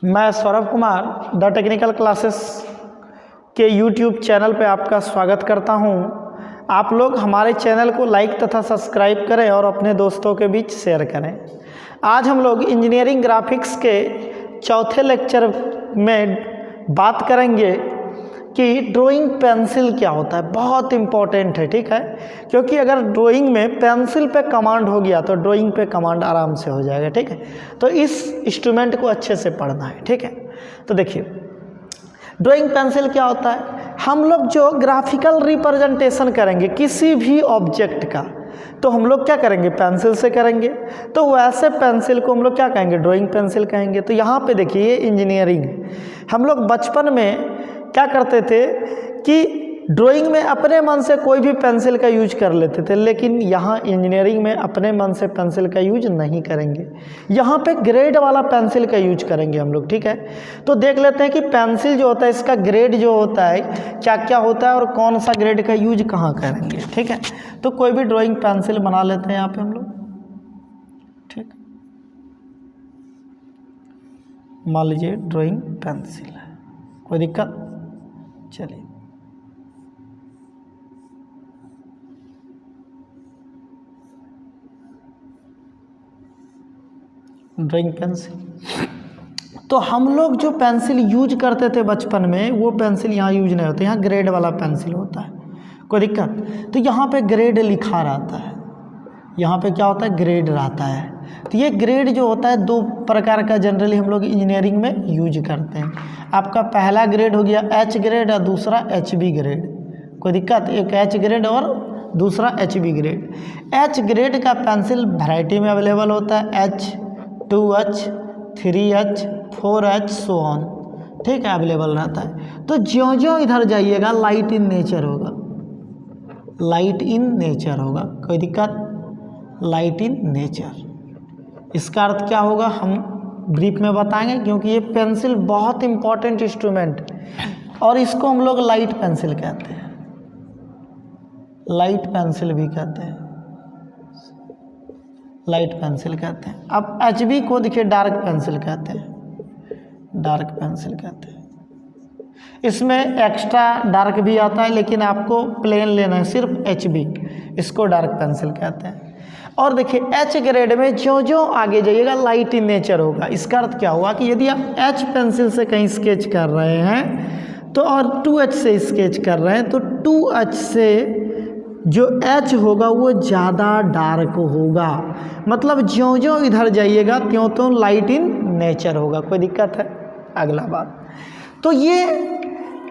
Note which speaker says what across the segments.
Speaker 1: मैं Saurabh Kumar the technical classes के YouTube channel पे आपका स्वागत करता हूं। आप लोग हमारे चैनल को लाइक तथा सब्सक्राइब करें और अपने दोस्तों के बीच शेयर करें। आज हम लोग इंजीनियरिंग ग्राफिक्स के चौथे लेक्चर में बात करेंगे कि ड्राइंग पेंसिल क्या होता है। बहुत इम्पोर्टेंट है, ठीक है, क्योंकि अगर ड्राइंग में पेंसिल पे कमांड हो गया तो ड्राइंग पे कमांड आराम से हो जाएगा, ठीक है। तो इस इंस्ट्रूमेंट को अच्छे से पढ़ना है, ठीक है। तो देखिए ड्राइंग पेंसिल क्या होता है। हम लोग जो ग्राफिकल रिप्रेजेंटेशन करेंगे किसी भी ऑब्जेक्ट का तो हम लोग क्या करेंगे, पेंसिल से करेंगे। तो वैसे पेंसिल को हम लोग क्या कहेंगे, ड्राइंग पेंसिल कहेंगे। तो यहाँ पे देखिए ये इंजीनियरिंग, हम लोग बचपन में क्या करते थे कि ड्राइंग में अपने मन से कोई भी पेंसिल का यूज कर लेते थे, लेकिन यहाँ इंजीनियरिंग में अपने मन से पेंसिल का यूज नहीं करेंगे। यहाँ पे ग्रेड वाला पेंसिल का यूज करेंगे हम लोग, ठीक है। तो देख लेते हैं कि पेंसिल जो होता है इसका ग्रेड जो होता है क्या क्या होता है और कौन सा ग्रेड का यूज कहाँ करेंगे, ठीक है। तो कोई भी ड्राइंग पेंसिल बना लेते हैं यहाँ पे हम लोग, ठीक। मान लीजिए ड्राइंग पेंसिल है, कोई दिक्कत। चलिए ड्राइंग पेंसिल, तो हम लोग जो पेंसिल यूज करते थे बचपन में वो पेंसिल यहाँ यूज नहीं होता, यहाँ ग्रेड वाला पेंसिल होता है, कोई दिक्कत। तो यहाँ पे ग्रेड लिखा रहता है, यहाँ पे क्या होता है, ग्रेड रहता है। तो ये ग्रेड जो होता है दो प्रकार का जनरली हम लोग इंजीनियरिंग में यूज करते हैं। आपका पहला ग्रेड हो गया एच ग्रेड और दूसरा एच बी ग्रेड, कोई दिक्कत। एक एच ग्रेड और दूसरा H B grade. H grade का पेंसिल वैरायटी में अवेलेबल होता है, H 2H 3H 4H so on, ठीक है, अवेलेबल रहता है। तो ज्यों ज्यों इधर जाइएगा लाइट इन नेचर होगा, लाइट इन नेचर होगा, कोई दिक्कत। लाइट इन नेचर इसका अर्थ क्या होगा हम ब्रीफ में बताएंगे, क्योंकि ये पेंसिल बहुत इंपॉर्टेंट इंस्ट्रूमेंट और इसको हम लोग लाइट पेंसिल कहते हैं, लाइट पेंसिल भी कहते हैं, लाइट पेंसिल कहते हैं। अब HB को देखिए डार्क पेंसिल कहते हैं, डार्क पेंसिल कहते हैं। इसमें एक्स्ट्रा डार्क भी आता है, लेकिन आपको प्लेन लेना है, सिर्फ HB, इसको डार्क पेंसिल कहते हैं। और देखिए H ग्रेड में जो जो आगे जाइएगा लाइट इन नेचर होगा। इसका अर्थ क्या हुआ कि यदि आप H पेंसिल से कहीं स्केच कर रहे हैं तो और 2H से स्केच कर रहे हैं तो 2H से जो H होगा वो ज़्यादा डार्क होगा, मतलब ज्यों ज्यों इधर जाइएगा त्यों त्यों लाइट इन नेचर होगा, कोई दिक्कत है। अगला बात, तो ये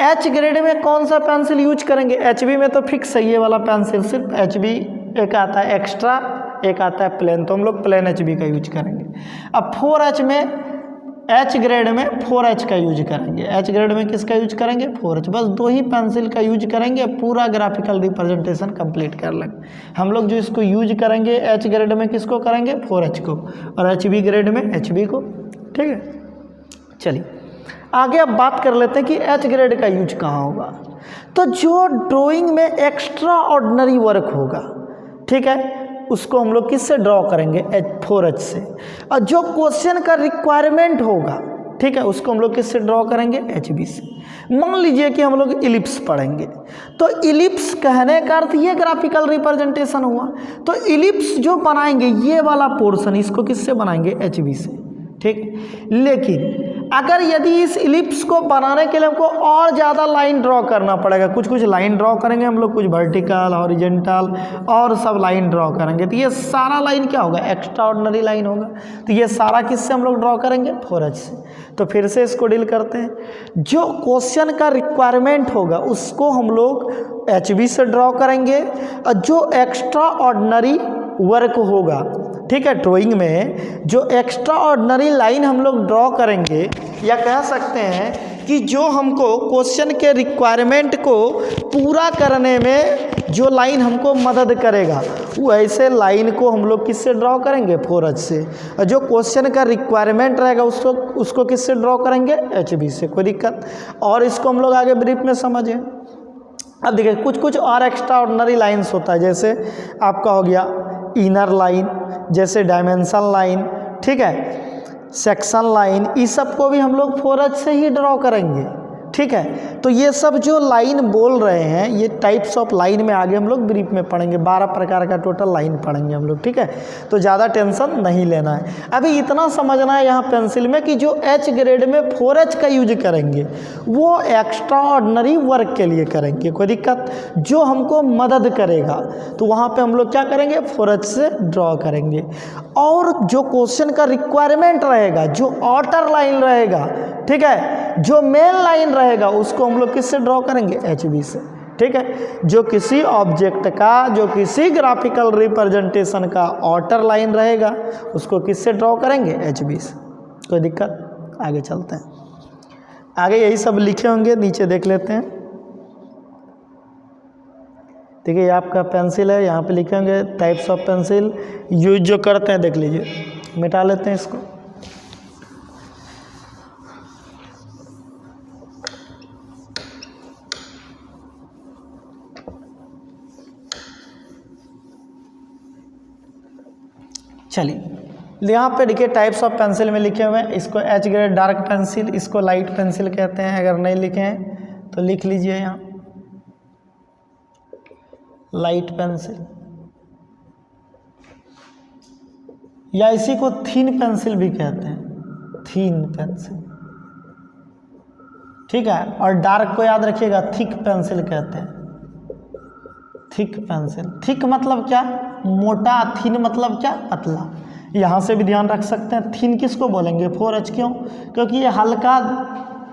Speaker 1: H ग्रेड में कौन सा पेंसिल यूज करेंगे। HB में तो फिक्स है ये वाला पेंसिल, सिर्फ HB एक आता है एक्स्ट्रा, एक आता है प्लेन, तो हम लोग प्लेन HB का यूज करेंगे। अब 4H में H ग्रेड में 4H का यूज करेंगे। H ग्रेड में किसका यूज करेंगे, 4H। बस दो ही पेंसिल का यूज करेंगे, पूरा ग्राफिकल रिप्रेजेंटेशन कंप्लीट कर लेंगे। हम लोग जो इसको यूज करेंगे H ग्रेड में किसको करेंगे, 4H को, और HB ग्रेड में HB को, ठीक है। चलिए आगे अब बात कर लेते हैं कि H ग्रेड का यूज कहाँ होगा। तो जो ड्राइंग में एक्स्ट्रा ऑर्डिनरी वर्क होगा, ठीक है, उसको हम लोग किससे ड्रॉ करेंगे, 4H से। और जो क्वेश्चन का रिक्वायरमेंट होगा, ठीक है, उसको हम लोग किससे ड्रॉ करेंगे, HB से। मान लीजिए कि हम लोग इलिप्स पढ़ेंगे, तो इलिप्स कहने का अर्थ ये ग्राफिकल रिप्रेजेंटेशन हुआ। तो इलिप्स जो बनाएंगे ये वाला पोर्शन, इसको किससे बनाएंगे, HB से, ठीक। लेकिन अगर यदि इस इलिप्स को बनाने के लिए हमको और ज़्यादा लाइन ड्रॉ करना पड़ेगा, कुछ कुछ लाइन ड्रॉ करेंगे हम लोग, कुछ वर्टिकल हॉरिजॉन्टल और सब लाइन ड्रॉ करेंगे, तो ये सारा लाइन क्या होगा, एक्स्ट्रा ऑर्डिनरी लाइन होगा। तो ये सारा किससे हम लोग ड्रॉ करेंगे, 4H से। तो फिर से इसको डील करते हैं। जो क्वेश्चन का रिक्वायरमेंट होगा उसको हम लोग HB से ड्रॉ करेंगे, और जो एक्स्ट्रा ऑर्डिनरी वर्क होगा, ठीक है, ड्राइंग में जो एक्स्ट्रा ऑर्डिनरी लाइन हम लोग ड्रॉ करेंगे, या कह सकते हैं कि जो हमको क्वेश्चन के रिक्वायरमेंट को पूरा करने में जो लाइन हमको मदद करेगा, वैसे लाइन को हम लोग किससे ड्रॉ करेंगे, 4H से। और जो क्वेश्चन का रिक्वायरमेंट रहेगा उसको किससे ड्रॉ करेंगे, HB से, कोई दिक्कत। और इसको हम लोग आगे ब्रीफ में समझें। अब देखिए कुछ कुछ और एक्स्ट्रा ऑर्डिनरी लाइन्स होता है, जैसे आपका हो गया इनर लाइन, जैसे डायमेंशन लाइन, ठीक है, सेक्शन लाइन, इस सब को भी हम लोग 4H से ही ड्रॉ करेंगे। ठीक है, तो ये सब जो लाइन बोल रहे हैं ये टाइप्स ऑफ लाइन में आगे हम लोग ब्रीफ में पढ़ेंगे, 12 प्रकार का टोटल लाइन पढ़ेंगे हम लोग। ठीक है, तो ज़्यादा टेंशन नहीं लेना है। अभी इतना समझना है यहाँ पेंसिल में कि जो H ग्रेड में 4H का यूज करेंगे वो एक्स्ट्रा ऑर्डिनरी वर्क के लिए करेंगे, कोई दिक्कत, जो हमको मदद करेगा तो वहाँ पे हम लोग क्या करेंगे 4H से ड्रॉ करेंगे। और जो क्वेश्चन का रिक्वायरमेंट रहेगा, जो आउटर लाइन रहेगा, ठीक है, जो मेन लाइन रहेगा उसको हम लोग किससे ड्रॉ करेंगे, HB से। ठीक है, जो किसी ऑब्जेक्ट का, जो किसी ग्राफिकल रिप्रेजेंटेशन का आउटर लाइन रहेगा उसको किससे ड्रॉ करेंगे, HB से। कोई दिक्कत, आगे चलते हैं। आगे यही सब लिखे होंगे, नीचे देख लेते हैं। देखिए ये आपका पेंसिल है, यहाँ पे लिखे होंगे टाइप्स ऑफ पेंसिल यूज जो करते हैं, देख लीजिए, मिटा लेते हैं इसको। चलिए यहाँ पे देखिए टाइप्स ऑफ पेंसिल में लिखे हुए हैं, इसको H ग्रेड डार्क पेंसिल, इसको लाइट पेंसिल कहते हैं। अगर नहीं लिखे हैं तो लिख लीजिए यहाँ लाइट पेंसिल, या इसी को थीन पेंसिल भी कहते हैं, थीन पेंसिल। ठीक है, और डार्क को याद रखिएगा थिक पेंसिल कहते हैं, थिक पेंसिल। थिक मतलब क्या, मोटा, थीन मतलब क्या, पतला। यहाँ से भी ध्यान रख सकते हैं, थीन किसको बोलेंगे 4H, क्यों, क्योंकि ये हल्का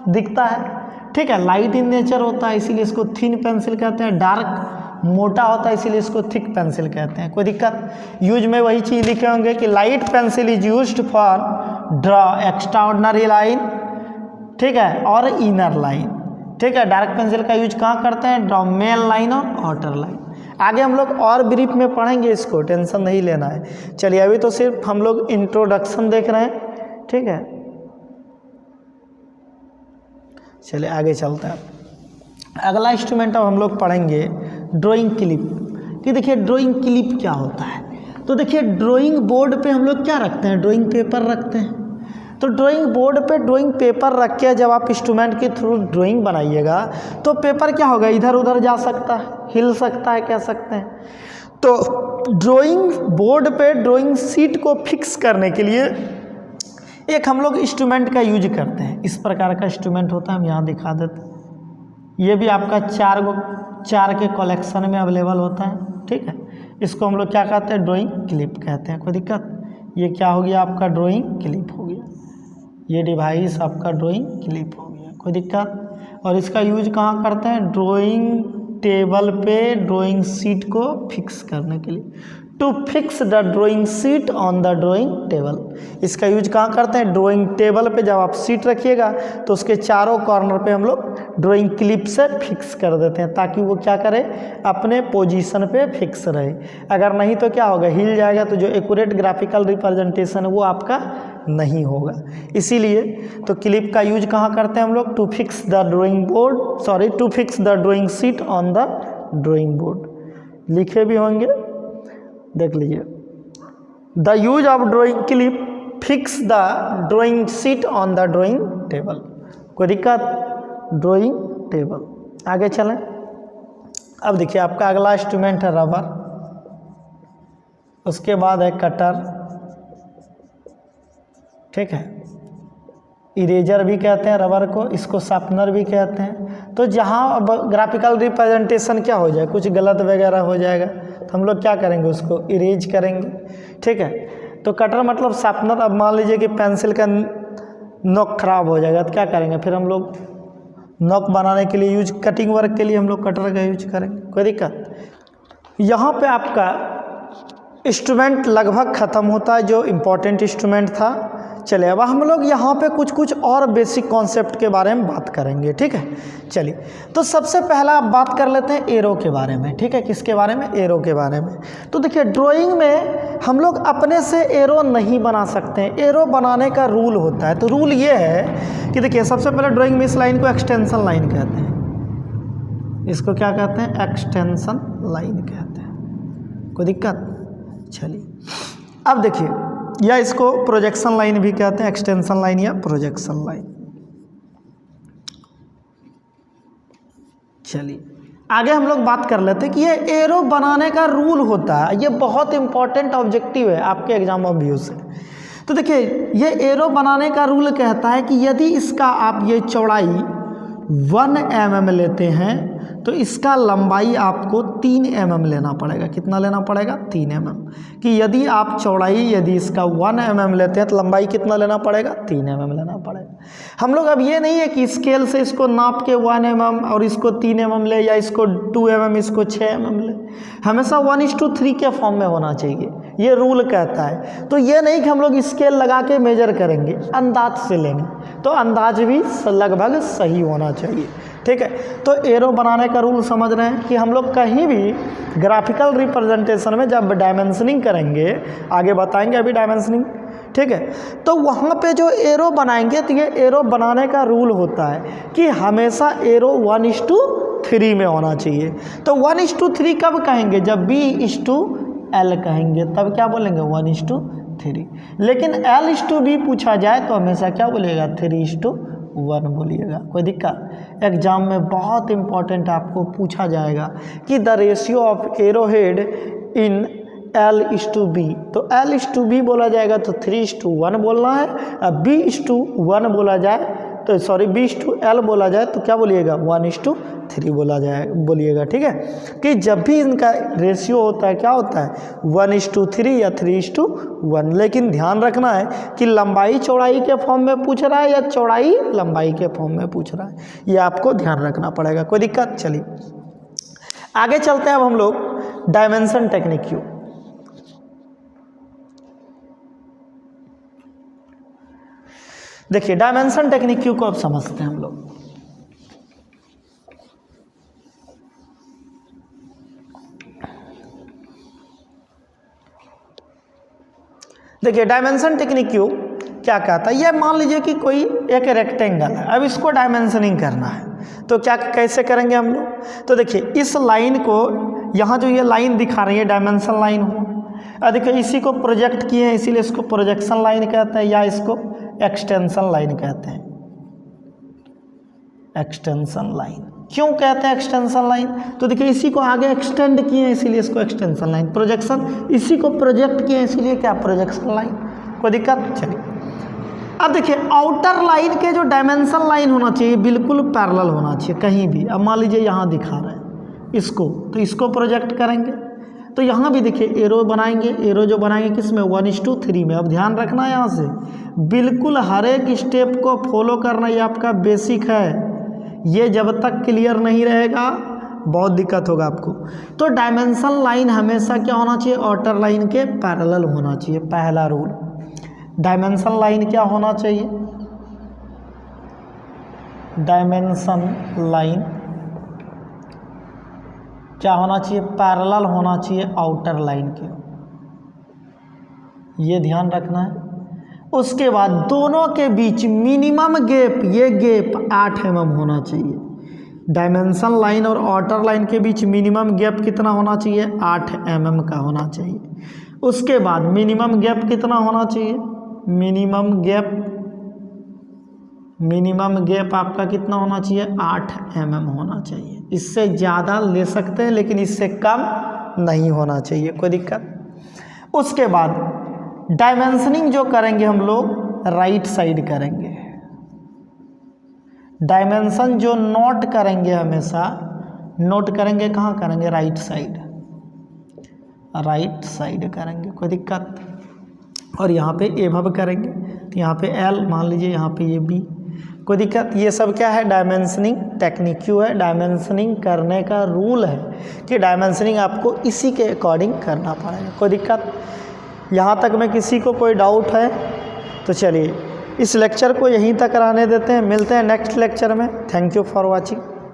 Speaker 1: दिखता है। ठीक है, लाइट इन नेचर होता है इसीलिए इसको थीन पेंसिल कहते हैं। डार्क मोटा होता है इसीलिए इसको थिक पेंसिल कहते हैं। कोई दिक्कत, यूज में वही चीज़ लिखे होंगे कि light pencil is used for draw extraordinary line, ठीक है, और इनर लाइन। ठीक है, डार्क पेंसिल का यूज कहाँ करते हैं, ड्रॉ मेन लाइन और आउटर लाइन। आगे हम लोग और ब्रीफ में पढ़ेंगे, इसको टेंशन नहीं लेना है। चलिए अभी तो सिर्फ हम लोग इंट्रोडक्शन देख रहे हैं। ठीक है, चलिए आगे चलते हैं। अगला इंस्ट्रूमेंट अब हम लोग पढ़ेंगे ड्राइंग क्लिप। कि देखिए ड्राइंग क्लिप क्या होता है। तो देखिए ड्राइंग बोर्ड पे हम लोग क्या रखते हैं, ड्राइंग पेपर रखते हैं। तो ड्राइंग बोर्ड पे ड्राइंग पेपर रख के जब आप इंस्ट्रूमेंट के थ्रू ड्राइंग बनाइएगा तो पेपर क्या होगा, इधर उधर जा सकता है, हिल सकता है, कह सकते हैं। तो ड्राइंग बोर्ड पे ड्राइंग शीट को फिक्स करने के लिए एक हम लोग इंस्ट्रूमेंट का यूज करते हैं। इस प्रकार का इंस्ट्रूमेंट होता है, हम यहाँ दिखा देते हैं। ये भी आपका 4 के कलेक्शन में अवेलेबल होता है। ठीक है, इसको हम लोग क्या कहते हैं, ड्राइंग क्लिप कहते हैं। कोई दिक्कत, ये क्या हो गया आपका, ड्राइंग क्लिप हो गया। ये डिवाइस आपका ड्राइंग क्लिप हो गया। कोई दिक्कत, और इसका यूज कहाँ करते हैं, ड्राइंग टेबल पे ड्राइंग शीट को फिक्स करने के लिए, to fix the drawing sheet on the drawing table. इसका यूज कहाँ करते हैं, ड्राइंग टेबल पे जब आप शीट रखिएगा तो उसके चारों कॉर्नर पे हम लोग ड्राइंग क्लिप से फिक्स कर देते हैं, ताकि वो क्या करे, अपने पोजीशन पे फिक्स रहे। अगर नहीं तो क्या होगा, हिल जाएगा, तो जो एक्यूरेट ग्राफिकल रिप्रेजेंटेशन है वो आपका नहीं होगा। इसीलिए तो क्लिप का यूज कहाँ करते हैं हम लोग, to fix the drawing board, sorry to fix the drawing sheet on the drawing board. लिखे भी होंगे, देख लीजिए, the use of drawing clip fix the drawing sheet on the drawing table. कोई दिक्कत, ड्राइंग टेबल। आगे चलें। अब देखिए आपका अगला इंस्ट्रूमेंट है रबर, उसके बाद है कटर। ठीक है, इरेजर भी कहते हैं रबर को, इसको शार्पनर भी कहते हैं। तो जहाँ अब ग्राफिकल रिप्रेजेंटेशन क्या हो जाए, कुछ गलत वगैरह हो जाएगा तो हम लोग क्या करेंगे, उसको इरेज करेंगे। ठीक है, तो कटर मतलब शार्पनर। अब मान लीजिए कि पेंसिल का नोक खराब हो जाएगा तो क्या करेंगे, फिर हम लोग नोक बनाने के लिए यूज, कटिंग वर्क के लिए हम लोग कटर का यूज करेंगे। कोई दिक्कत, यहाँ पे आपका इंस्ट्रूमेंट लगभग ख़त्म होता है, जो इम्पोर्टेंट इंस्ट्रूमेंट था। चलिए अब हम लोग यहाँ पे कुछ और बेसिक कॉन्सेप्ट के बारे में बात करेंगे। ठीक है, चलिए तो सबसे पहला आप बात कर लेते हैं एरो के बारे में। ठीक है, किसके बारे में, एरो के बारे में। तो देखिए ड्राइंग में हम लोग अपने से एरो नहीं बना सकते हैं, एरो बनाने का रूल होता है। तो रूल ये है कि देखिए सबसे पहले ड्राइंग में इस लाइन को एक्सटेंशन लाइन कहते हैं। इसको क्या कहते हैं, एक्सटेंशन लाइन कहते हैं। कोई दिक्कत, चलिए अब देखिए या इसको प्रोजेक्शन लाइन भी कहते हैं, एक्सटेंशन लाइन या प्रोजेक्शन लाइन। चलिए आगे हम लोग बात कर लेते हैं कि ये एरो बनाने का रूल होता है, ये बहुत इंपॉर्टेंट ऑब्जेक्टिव है आपके एग्जाम ऑफ व्यू से। तो देखिए ये एरो बनाने का रूल कहता है कि यदि इसका आप ये चौड़ाई 1 mm लेते हैं तो इसका लंबाई आपको 3 mm लेना पड़ेगा। कितना लेना पड़ेगा? 3 mm। कि यदि आप चौड़ाई यदि इसका 1 mm लेते हैं तो लंबाई कितना लेना पड़ेगा? 3 mm लेना पड़ेगा। हम लोग अब ये नहीं है कि स्केल से इसको नाप के 1 mm और इसको 3 mm ले, या इसको 2 mm इसको 6 mm ले, हमेशा 1:3 के फॉर्म में होना चाहिए, ये रूल कहता है। तो ये नहीं कि हम लोग स्केल लगा के मेजर करेंगे, अंदाज से लेंगे, तो अंदाज भी लगभग सही होना चाहिए। ठीक है, तो एरो बनाने का रूल समझ रहे हैं कि हम लोग कहीं भी ग्राफिकल रिप्रेजेंटेशन में जब डायमेंशनिंग करेंगे, आगे बताएंगे अभी डायमेंशनिंग, ठीक है, तो वहाँ पे जो एरो बनाएंगे तो ये एरो बनाने का रूल होता है कि हमेशा एरो 1:3 में होना चाहिए। तो 1:3 कब कहेंगे? जब B:L कहेंगे तब क्या बोलेंगे? 1:3। लेकिन L:B पूछा जाए तो हमेशा क्या बोलिएगा? 3:1 बोलिएगा। कोई दिक्कत? एग्जाम में बहुत इंपॉर्टेंट आपको पूछा जाएगा कि the ratio of arrow head in L:B, तो L:B बोला जाएगा तो 3:1 बोलना है। अब B:1 बोला जाए तो सॉरी B:L बोला जाए तो क्या बोलिएगा? 1:3 बोलिएगा। ठीक है, कि जब भी इनका रेशियो होता है क्या होता है? 1:3 या 3:1। लेकिन ध्यान रखना है कि लंबाई चौड़ाई के फॉर्म में पूछ रहा है या चौड़ाई लंबाई के फॉर्म में पूछ रहा है, ये आपको ध्यान रखना पड़ेगा। कोई दिक्कत? चलिए आगे चलते हैं अब हम लोग डायमेंशन टेक्निक की। देखिए डायमेंशन टेक्निक क्यू को अब समझते हैं हम लोग। देखिए डायमेंशन टेक्निक क्यू क्या कहता है? ये मान लीजिए कि कोई एक रेक्टेंगल है, अब इसको डायमेंशनिंग करना है तो क्या कैसे करेंगे हम लोग? तो देखिए इस लाइन को, यहाँ जो ये लाइन दिखा रही है डायमेंशन लाइन हो, देखिए इसी को प्रोजेक्ट किए हैं इसीलिए इसको प्रोजेक्शन लाइन कहते हैं, या इसको एक्सटेंशन लाइन कहते हैं। एक्सटेंशन लाइन क्यों कहते हैं एक्सटेंशन लाइन? तो देखिए इसी को आगे एक्सटेंड किए हैं इसीलिए इसको एक्सटेंशन लाइन। प्रोजेक्शन, इसी को प्रोजेक्ट किए हैं इसीलिए क्या? Projection line. कोई दिक्कत? चलिए अब देखिए आउटर लाइन के जो डायमेंशन लाइन होना चाहिए बिल्कुल पैरेलल होना चाहिए कहीं भी। अब मान लीजिए यहाँ दिखा रहे हैं इसको, तो इसको प्रोजेक्ट करेंगे तो यहाँ भी देखिए एरो बनाएंगे। एरो जो बनाएंगे किस में? 1:3 में। अब ध्यान रखना यहाँ से बिल्कुल हर एक स्टेप को फॉलो करना, ये आपका बेसिक है। ये जब तक क्लियर नहीं रहेगा बहुत दिक्कत होगा आपको। तो डायमेंशन लाइन हमेशा क्या होना चाहिए? आउटर लाइन के पैरेलल होना चाहिए। पहला रूल, डायमेंशन लाइन क्या होना चाहिए? डायमेंशन लाइन क्या होना चाहिए? पैरेलल होना चाहिए आउटर लाइन के, ये ध्यान रखना है। उसके बाद दोनों के बीच मिनिमम गैप, ये गैप 8 mm होना चाहिए। डायमेंशन लाइन और आउटर लाइन के बीच मिनिमम गैप कितना होना चाहिए? 8 mm का होना चाहिए। उसके बाद मिनिमम गैप कितना होना चाहिए? मिनिमम गैप आपका कितना होना चाहिए? 8 mm होना चाहिए। इससे ज़्यादा ले सकते हैं लेकिन इससे कम नहीं होना चाहिए। कोई दिक्कत? उसके बाद डायमेंशनिंग जो करेंगे हम लोग राइट साइड करेंगे। डायमेंशन जो नोट करेंगे हमेशा नोट करेंगे कहाँ करेंगे? राइट साइड, राइट साइड करेंगे। कोई दिक्कत? और यहाँ पे एभव करेंगे तो यहाँ पे L मान लीजिए, यहाँ पे ये B। कोई दिक्कत? ये सब क्या है? डायमेंशनिंग टेक्निक क्यू है। डायमेंशनिंग करने का रूल है कि डायमेंशनिंग आपको इसी के अकॉर्डिंग करना पड़ेगा। कोई दिक्कत? यहाँ तक में किसी को कोई डाउट है तो चलिए इस लेक्चर को यहीं तक रहने देते हैं। मिलते हैं नेक्स्ट लेक्चर में। Thank you for watching.